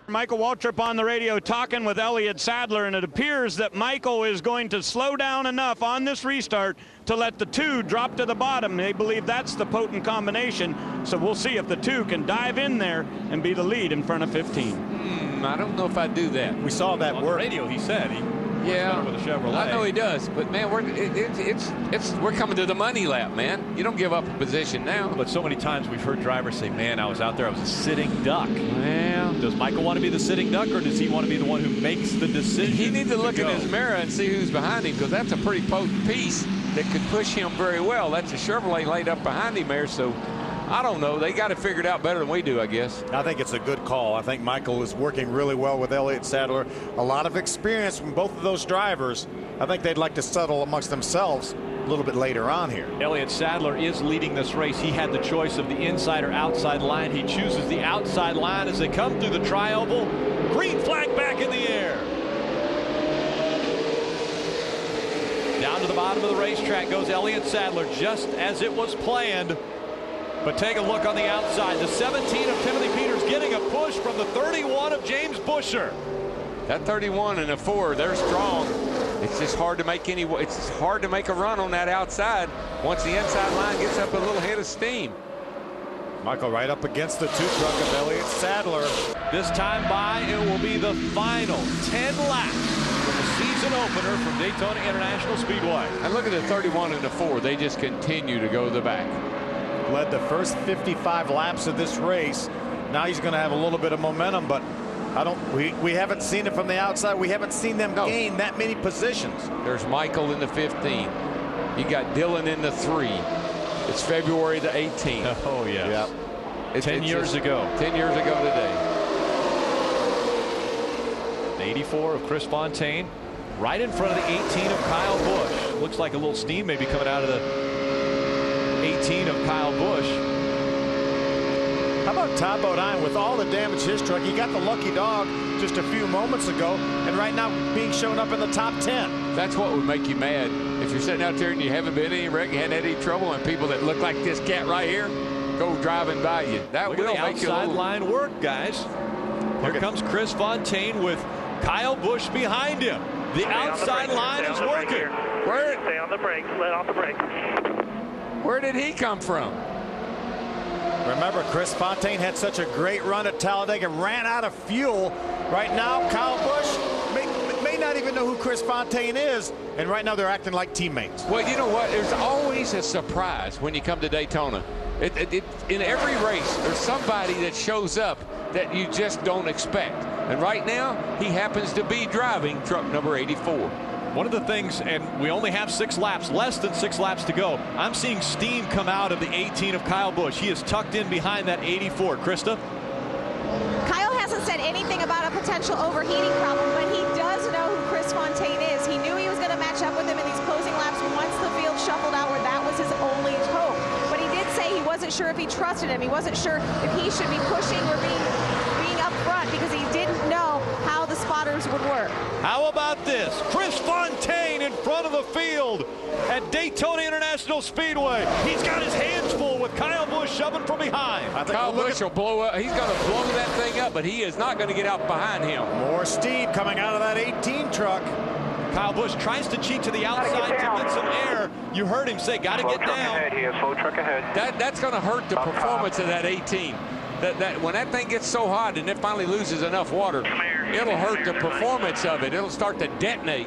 Michael Waltrip on the radio talking with Elliott Sadler, and it appears that Michael is going to slow down enough on this restart to let the 2 drop to the bottom. They believe that's the potent combination, so we'll see if the 2 can dive in there and be the lead in front of 15. I don't know if I do that. We saw that on work. The radio, he said he yeah, with a Chevrolet. I know he does, but man, we're coming to the money lap, man. You don't give up a position now. But so many times we've heard drivers say, man, I was out there, I was a sitting duck. Well, does Michael want to be the sitting duck, or does he want to be the one who makes the decision? He needs to look in his mirror and see who's behind him, because that's a pretty potent piece that could push him very well. That's a Chevrolet laid up behind him there, so I don't know. They got it figured out better than we do, I guess. I think it's a good call. I think Michael is working really well with Elliott Sadler. A lot of experience from both of those drivers. I think they'd like to settle amongst themselves a little bit later on here. Elliott Sadler is leading this race. He had the choice of the inside or outside line. He chooses the outside line as they come through the tri-oval. Green flag back in the air. Down to the bottom of the racetrack goes Elliott Sadler, just as it was planned. But take a look on the outside. The 17 of Timothy Peters getting a push from the 31 of James Buescher. That 31 and a 4, they're strong. It's just hard to make it's hard to make a run on that outside once the inside line gets up a little head of steam. Michael right up against the 2 truck of Elliott Sadler. This time by, it will be the final 10 laps for the season opener from Daytona International Speedway. And look at the 31 and the 4. They just continue to go to the back. Led the first 55 laps of this race. Now he's going to have a little bit of momentum, but we haven't seen it from the outside. We haven't seen them gain that many positions. There's Michael in the 15. You got Dylan in the 3. It's February the 18th. Oh, yes. Yep. 10 years ago. 10 years ago today. The 84 of Chris Fontaine, right in front of the 18 of Kyle Busch. Looks like a little steam maybe coming out of the 18 of Kyle Busch. How about Todd Bodine with all the damage his truck? He got the lucky dog just a few moments ago, and right now being shown up in the top 10. That's what would make you mad. If you're sitting out there and you haven't been any wreck, you hadn't had any trouble, and people that look like this cat right here go driving by you. That will make you outside line work, guys. Here comes Chris Fontaine with Kyle Busch behind him. The outside line is working. Stay on the brakes. Let off the brakes. Where did he come from? Remember, Chris Fontaine had such a great run at Talladega, ran out of fuel. Right now, Kyle Busch may not even know who Chris Fontaine is, and right now they're acting like teammates. Well, you know what? There's always a surprise when you come to Daytona. In every race, there's somebody that shows up that you just don't expect. And right now, he happens to be driving truck number 84. One of the things, and we only have 6 laps, less than 6 laps to go. I'm seeing steam come out of the 18 of Kyle Busch. He is tucked in behind that 84. Krista? Kyle hasn't said anything about a potential overheating problem, but he does know who Chris Fontaine is. He knew he was going to match up with him in these closing laps once the field shuffled out, where that was his only hope. But he did say he wasn't sure if he trusted him. He wasn't sure if he should be pushing or being up front, because he didn't know how the spotters would work. How about this? Chris Fontaine in front of the field at Daytona International Speedway. He's got his hands full with Kyle Busch shoving from behind. Kyle Busch will blow up. He's going to blow that thing up, but he is not going to get out behind him. More steam coming out of that 18 truck. Kyle Busch tries to cheat to the outside to get some air. You heard him say, got to get down. He has slow truck ahead. That's going to hurt the performance of that 18. When that thing gets so hot and it finally loses enough water, it'll hurt the performance of it. It'll start to detonate.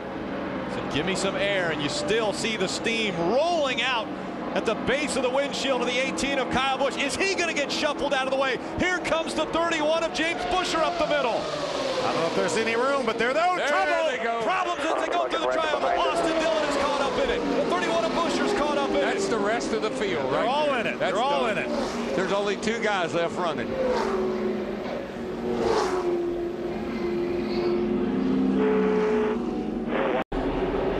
So give me some air, and you still see the steam rolling out at the base of the windshield of the 18 of Kyle Busch. Is he going to get shuffled out of the way? Here comes the 31 of James Buescher up the middle. I don't know if there's any room, but there they go. Problems as they go through the triangle. Austin Dillon is caught up in it. The 31 of Buescher's caught up in it. That's the rest of the field. They're right all there. in it. That's They're all done. in it. There's only 2 guys left running.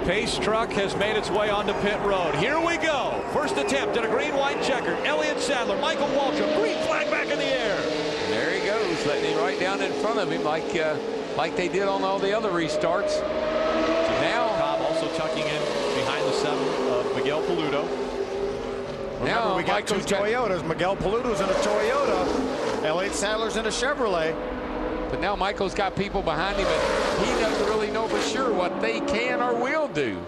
Pace truck has made its way onto pit road. Here we go. First attempt at a green-white-checkered. Elliott Sadler, Michael Waltrip, green flag back in the air. And there he goes, letting him right down in front of him like they did on all the other restarts. Now Cobb also tucking in behind the 7 of Miguel Paludo. Remember, we got 2 Toyotas. Miguel Paludo's in a Toyota. Elliott Sadler's in a Chevrolet. But now Michael's got people behind him, and he doesn't really know for sure what they can or will do.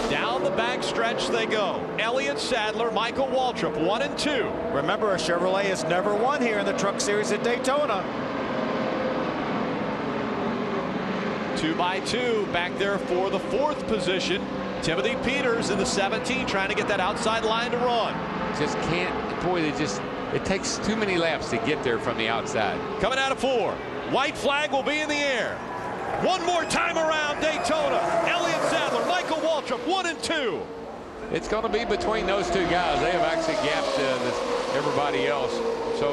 Down the back stretch they go. Elliott Sadler, Michael Waltrip, 1 and 2. Remember, a Chevrolet has never won here in the Truck Series at Daytona. 2 by 2 back there for the 4th position. Timothy Peters in the 17 trying to get that outside line to run. Just can't, boy, it takes too many laps to get there from the outside. Coming out of 4. White flag will be in the air. One more time around Daytona. Elliott Sadler, Michael Waltrip, 1 and 2. It's going to be between those two guys. They have actually gapped everybody else. So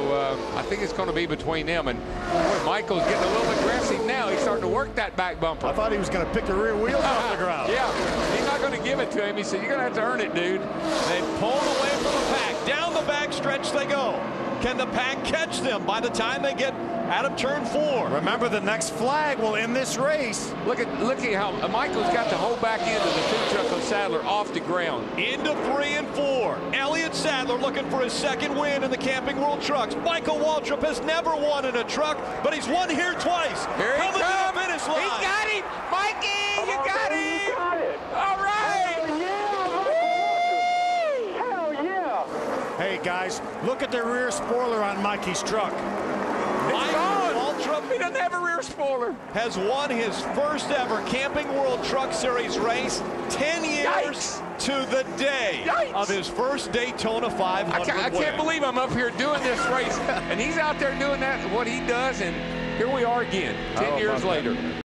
I think it's going to be between them. And boy, Michael's getting a little aggressive now. He's starting to work that back bumper. I thought he was going to pick the rear wheels off the ground. Yeah, he's not going to give it to him. He said, you're going to have to earn it, dude. They pulled away from the pack. Down the back stretch they go. Can the pack catch them by the time they get out of turn 4? Remember, the next flag will end this race. Look at how Michael's got the whole back end of the 2 truck of Sadler off the ground. Into 3 and 4. Elliott Sadler looking for his 2nd win in the Camping World Trucks. Michael Waltrip has never won in a truck, but he's won here twice. Here he Coming comes. to the finish line. He got him. Mikey, you got him. Got it. All right. Hell yeah. Hey, guys, look at the rear spoiler on Mikey's truck. Michael Waltrip, he doesn't have a rear spoiler. Has won his first ever Camping World Truck Series race 10 years Yikes. to the day Yikes. of his first Daytona 500 I can't believe I'm up here doing this race, and he's out there doing what he does, and here we are again, 10 years later.